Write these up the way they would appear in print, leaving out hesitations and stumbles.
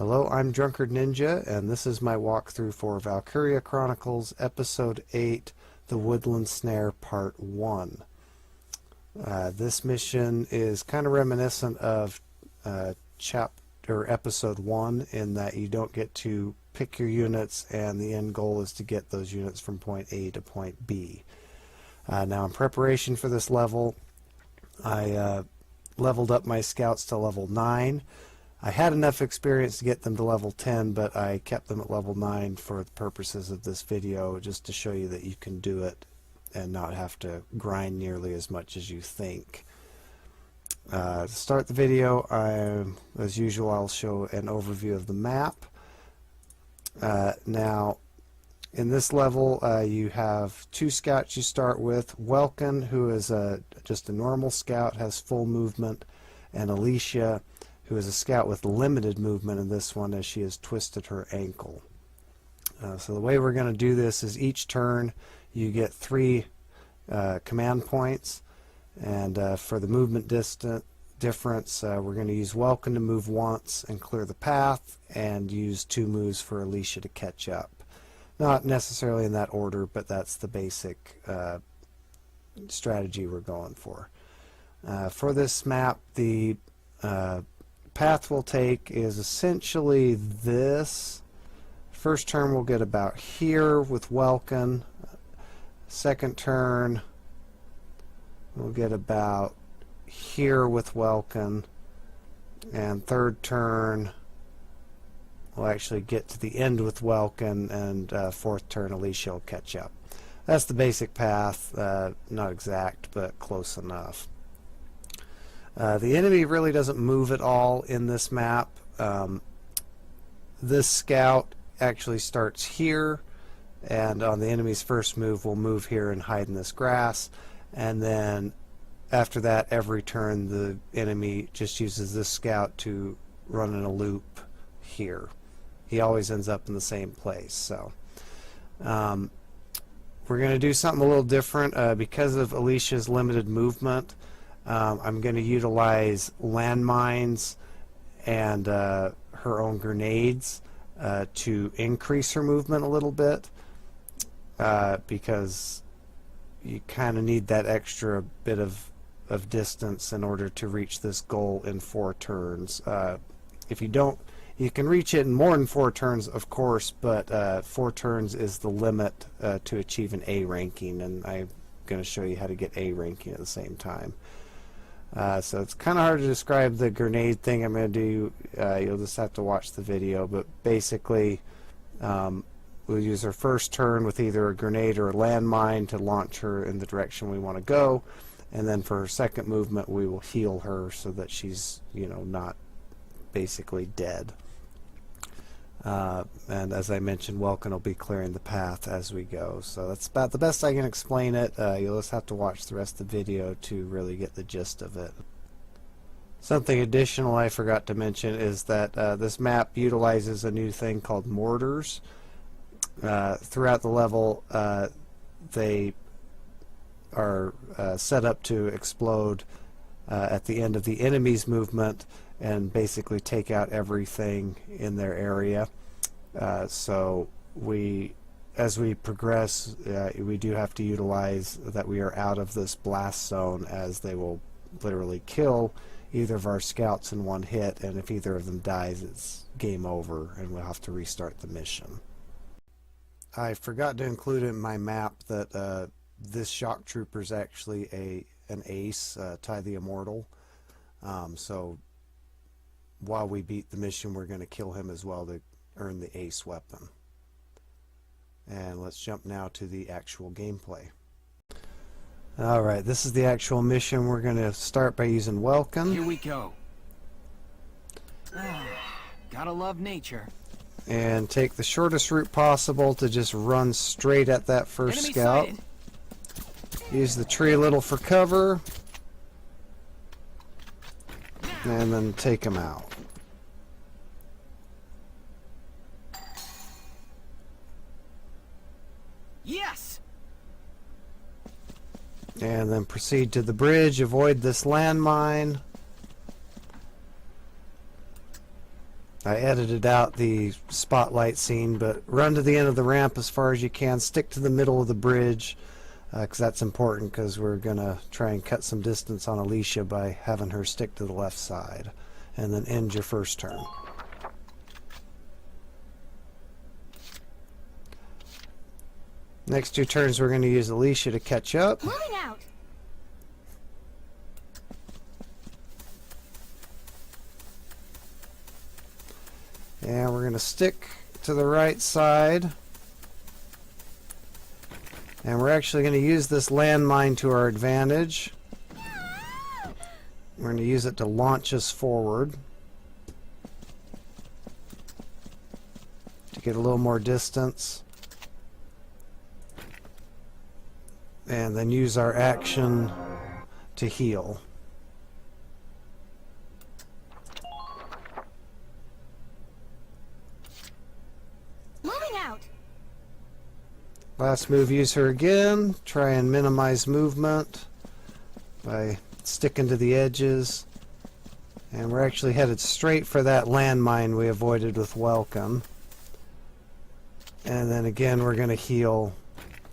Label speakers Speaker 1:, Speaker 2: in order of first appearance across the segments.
Speaker 1: Hello, I'm Drunkard Ninja, and this is my walkthrough for Valkyria Chronicles, Episode 8, The Woodland Snare, Part 1. This mission is kind of reminiscent of Episode 1 in that you don't get to pick your units, and the end goal is to get those units from point A to point B. Now, in preparation for this level, I leveled up my scouts to level 9. I had enough experience to get them to level 10, but I kept them at level 9 for the purposes of this video, just to show you that you can do it and not have to grind nearly as much as you think. To start the video, as usual, I'll show an overview of the map. Now, in this level, you have two scouts you start with. Welkin, who is just a normal scout, has full movement, and Alicia, who is a scout with limited movement in this one, as she has twisted her ankle. So the way we're going to do this is each turn you get 3 command points, and for the movement difference, we're going to use Welkin to move once and clear the path, and use 2 moves for Alicia to catch up. Not necessarily in that order, but that's the basic strategy we're going for. For this map, the path we'll take is essentially this. First turn we'll get about here with Welkin. Second turn we'll get about here with Welkin. And third turn we'll actually get to the end with Welkin, and fourth turn Alicia will catch up. That's the basic path, not exact, but close enough. The enemy really doesn't move at all in this map. This scout actually starts here, and on the enemy's first move will move here and hide in this grass, and then after that every turn the enemy just uses this scout to run in a loop here. He always ends up in the same place. So we're going to do something a little different because of Alicia's limited movement. I'm going to utilize landmines and her own grenades to increase her movement a little bit, because you kind of need that extra bit of distance in order to reach this goal in 4 turns. If you don't, you can reach it in more than 4 turns, of course, but 4 turns is the limit to achieve an A ranking, and I'm going to show you how to get A ranking at the same time. So it's kind of hard to describe the grenade thing I'm going to do. You'll just have to watch the video, but basically we'll use her first turn with either a grenade or a landmine to launch her in the direction we want to go, and then for her second movement we will heal her so that she's, not basically dead. And as I mentioned, Welkin will be clearing the path as we go. So that's about the best I can explain it. You'll just have to watch the rest of the video to really get the gist of it. Something additional I forgot to mention is that this map utilizes a new thing called mortars. Throughout the level, they are set up to explode at the end of the enemy's movement and basically take out everything in their area. So as we progress, we do have to utilize that we are out of this blast zone, as they will literally kill either of our scouts in one hit, and if either of them dies, it's game over and we'll have to restart the mission. I forgot to include in my map that this shock trooper is actually an ace, Ty the Immortal. So while we beat the mission, we're going to kill him as well to earn the ace weapon. And let's jump now to the actual gameplay. Alright, this is the actual mission. We're going to start by using Welkin.
Speaker 2: Here we go. Gotta love nature.
Speaker 1: And take the shortest route possible to just run straight at that first
Speaker 2: Enemy
Speaker 1: scout.
Speaker 2: sighted.
Speaker 1: Use the tree a little for cover, and then take him out.
Speaker 2: Yes.
Speaker 1: And then proceed to the bridge, avoid this landmine. I edited out the spotlight scene, but run to the end of the ramp as far as you can. Stick to the middle of the bridge, because that's important, because we're going to try and cut some distance on Alicia by having her stick to the left side. And then end your first turn. Next 2 turns we're going to use Alicia to catch up.
Speaker 3: Moving out.
Speaker 1: And we're going to stick to the right side. And we're actually going to use this landmine to our advantage. We're going to use it to launch us forward. To get a little more distance. And then use our action to heal. Last move, use her again. Try and minimize movement by sticking to the edges. And we're actually headed straight for that landmine we avoided with Welcome. And then again, we're going to heal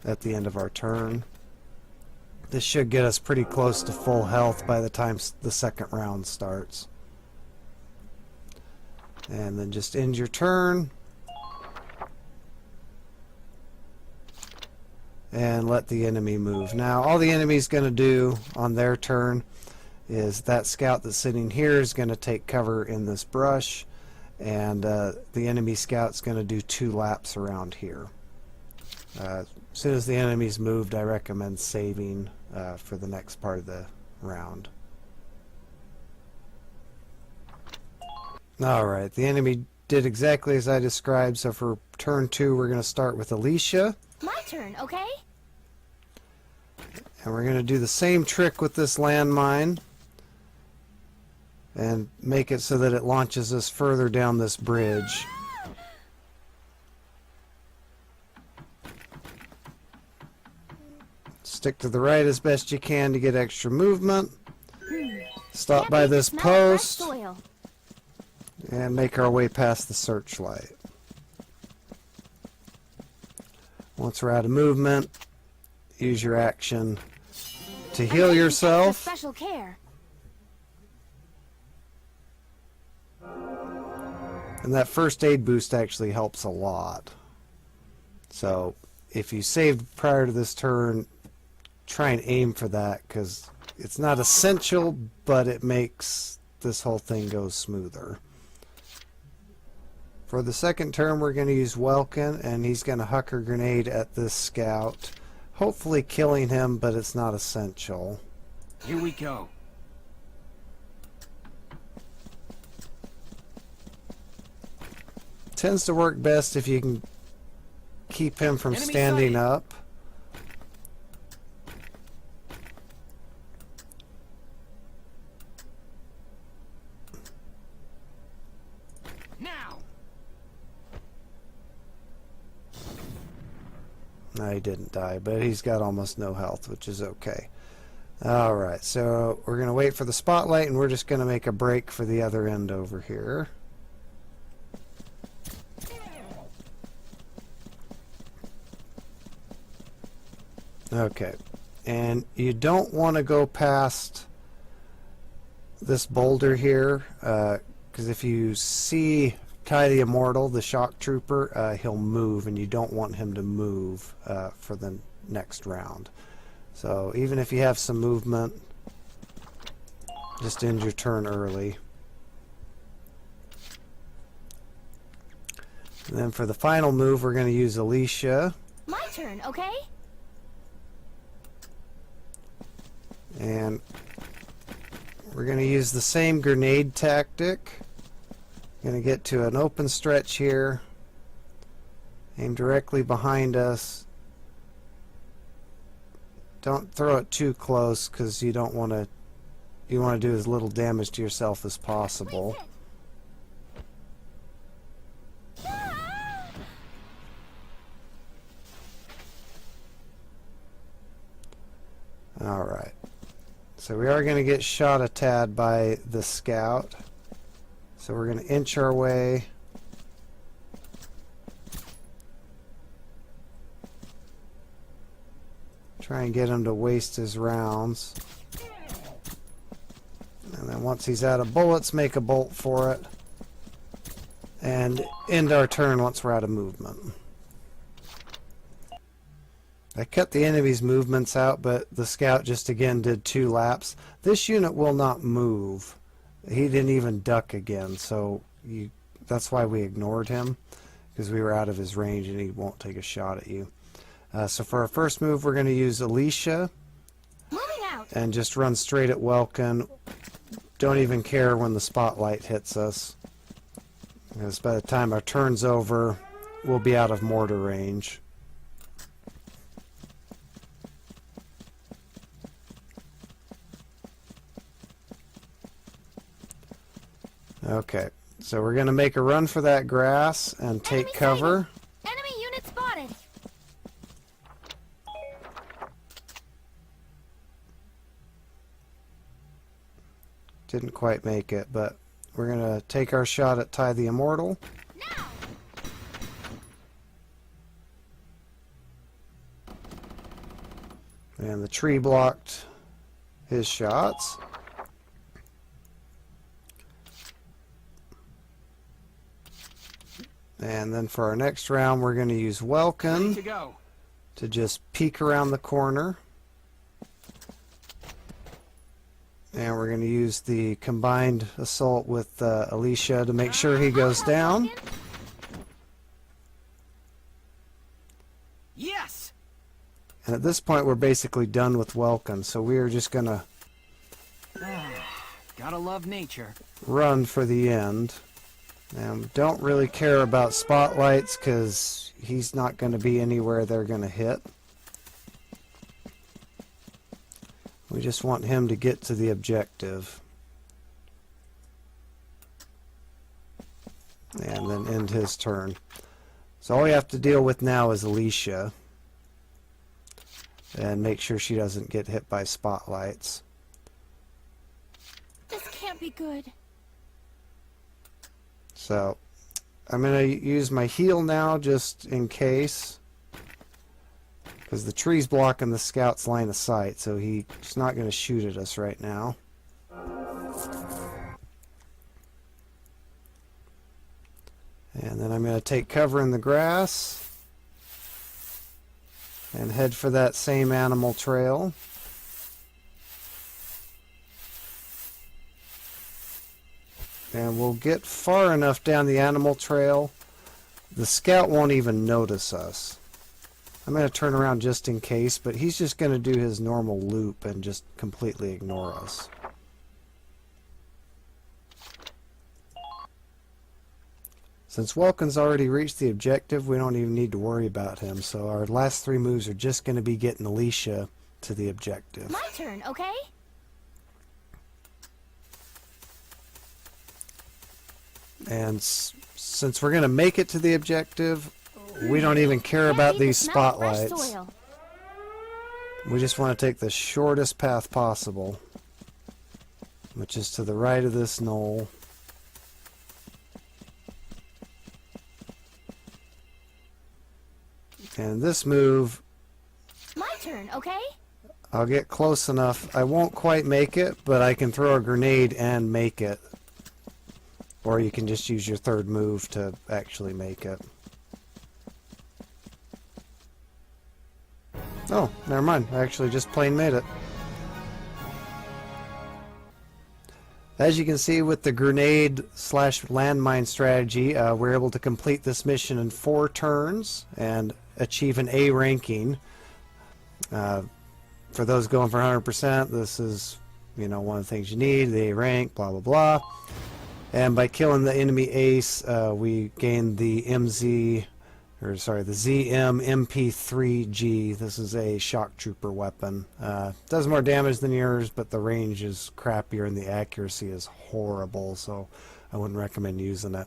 Speaker 1: at the end of our turn. This should get us pretty close to full health by the time the second round starts. And then just end your turn. And let the enemy move. Now, all the enemy's going to do on their turn is that scout that's sitting here is going to take cover in this brush, and the enemy scout's going to do 2 laps around here. As soon as the enemy's moved, I recommend saving for the next part of the round. Alright, the enemy did exactly as I described, so for turn 2 we're going to start with Alicia.
Speaker 3: My turn, okay?
Speaker 1: And we're going to do the same trick with this landmine and make it so that it launches us further down this bridge. Stick to the right as best you can to get extra movement. Stop by this post and make our way past the searchlight. Once we're out of movement, use your action to heal yourself.
Speaker 3: Special care.
Speaker 1: And that first aid boost actually helps a lot. So if you saved prior to this turn, try and aim for that, because it's not essential, but it makes this whole thing go smoother. For the second turn, we're going to use Welkin, and he's going to huck a grenade at this scout, hopefully killing him, but it's not essential.
Speaker 2: Here we go.
Speaker 1: Tends to work best if you can keep him from
Speaker 2: Enemy
Speaker 1: standing
Speaker 2: sighted.
Speaker 1: up.
Speaker 2: Now.
Speaker 1: No, he didn't die, but he's got almost no health, which is okay. Alright, so we're going to wait for the spotlight, and we're just going to make a break for the other end over here. Okay, and you don't want to go past this boulder here, because if you see Ty the Immortal, the shock trooper, he'll move, and you don't want him to move for the next round. So even if you have some movement, just end your turn early. And then for the final move, we're going to use Alicia.
Speaker 3: My turn, okay?
Speaker 1: And we're going to use the same grenade tactic. Going to get to an open stretch here. Aim directly behind us. Don't throw it too close, because you don't want to. You want to do as little damage to yourself as possible. Alright. So we are going to get shot a tad by the scout. So we're going to inch our way. Try and get him to waste his rounds. And then once he's out of bullets, make a bolt for it. And end our turn once we're out of movement. I cut the enemy's movements out, but the scout just again did 2 laps. This unit will not move. He didn't even duck again, so that's why we ignored him, because we were out of his range and he won't take a shot at you. So for our first move, we're going to use Alicia
Speaker 3: Moving out.
Speaker 1: and just run straight at Welkin. Don't even care when the spotlight hits us, because by the time our turn's over, we'll be out of mortar range. Okay, so we're going to make a run for that grass and take
Speaker 3: Enemy
Speaker 1: cover.
Speaker 3: sighted. Enemy unit spotted.
Speaker 1: Didn't quite make it, but we're going to take our shot at Ty the Immortal.
Speaker 3: Now.
Speaker 1: And the tree blocked his shots. And then for our next round, we're going to use
Speaker 2: Ready
Speaker 1: Welkin
Speaker 2: to go.
Speaker 1: to just peek around the corner. And we're going to use the combined assault with Alicia to make sure he goes down.
Speaker 2: Yes.
Speaker 1: And at this point, we're basically done with Welkin, so we are just going to
Speaker 2: Gotta love nature.
Speaker 1: run for the end. And don't really care about spotlights because he's not going to be anywhere they're going to hit. We just want him to get to the objective. And then end his turn. So all we have to deal with now is Alicia. And make sure she doesn't get hit by spotlights.
Speaker 3: This can't be good.
Speaker 1: So I'm going to use my heal now just in case. Because the tree's blocking the scout's line of sight, so he's not going to shoot at us right now. And then I'm going to take cover in the grass and head for that same animal trail. And we'll get far enough down the animal trail, the scout won't even notice us. I'm going to turn around just in case, but he's just going to do his normal loop and just completely ignore us. Since Welkin's already reached the objective, we don't even need to worry about him, so our last 3 moves are just going to be getting Alicia to the objective.
Speaker 3: My turn, okay?
Speaker 1: And since we're going to make it to the objective, we don't even care about these spotlights. We just want to take the shortest path possible, which is to the right of this knoll. And this move,
Speaker 3: My turn, okay?
Speaker 1: I'll get close enough. I won't quite make it, but I can throw a grenade and make it. Or you can just use your third move to actually make it. Oh, never mind. I actually just plain made it. As you can see with the grenade/landmine strategy, we're able to complete this mission in 4 turns and achieve an A ranking. For those going for 100%, this is, one of the things you need, the A rank, blah, blah, blah. And by killing the enemy ace, we gain the ZM MP3G. This is a shock trooper weapon. Does more damage than yours, but the range is crappier and the accuracy is horrible, so I wouldn't recommend using it.